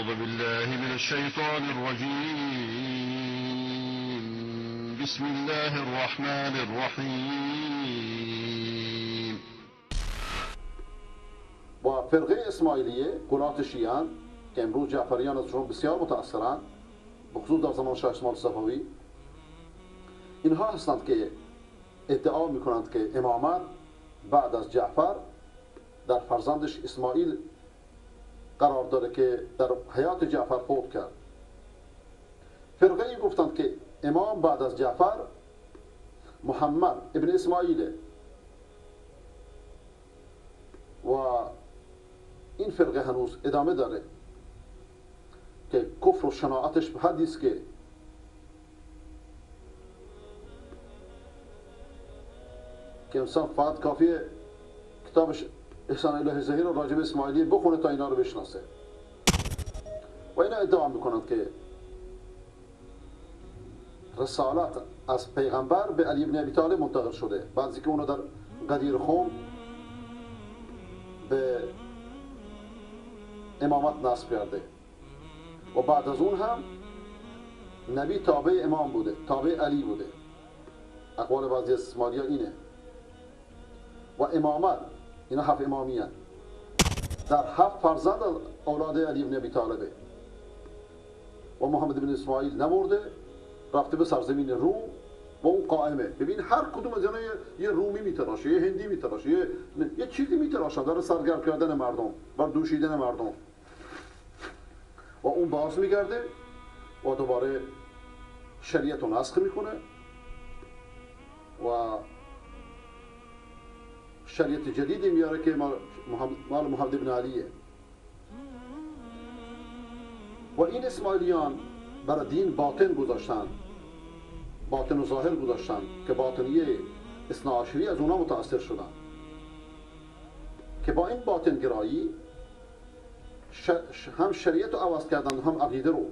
أعوذ بالله من الشيطان الرجيم. بسم الله الرحمن الرحیم. با فرقه اسماعیلیه، قلات شیعان که امروز جعفریان ازشون بسیار متأثرند، بخصوص در زمان شاه اسماعیل صفوی، اینها هستند که ادعا میکنند که امامت بعد از جعفر در فرزندش اسماعیل قرار داره که در حیات جعفر فوت کرد. فرقه ای گفتند که امام بعد از جعفر محمد ابن اسماعیل و این فرقه هنوز ادامه داره که کفر و شناعتش به حدی است که انسان فقط کافیه کتابش احسان الهی ظهیر و راجب اسماعیلی بخونه تا اینا رو بشناسه. و اینا ادعا میکنند که رسالت از پیغمبر به علی بن ابی طالب منتقل شده، بعضی که اونو در قدیر خم به امامت نصب کرده و بعد از اون هم نبی تابع امام بوده، تابع علی بوده. اقوال بعضی از اسماعیلی اینه. و امامت، اینا 7 امامی هست، در 7 فرزند اولاد علی بن ابی طالبه و محمد بن اسماعیل نمرده، رفته به سرزمین روم و اون قائمه. ببین هر کدوم از اینا یه رومی میتراشه، یه هندی میتراشه، یه چیزی میتراشه برای سرگرم کردن مردم، برای دوشیدن مردم. و اون باز میگرده و دوباره شریعت رو نسخ میکنه و شریعت جدیدی میاره که مال محمد بن علیه. و این اسماعیلیان برای دین باطن گذاشتن، باطن و ظاهر گذاشتن که باطنیه اثناعشری از اونا متأثر شدن، که با این باطن گرایی هم شریعت رو عوض کردن هم عقیده رو.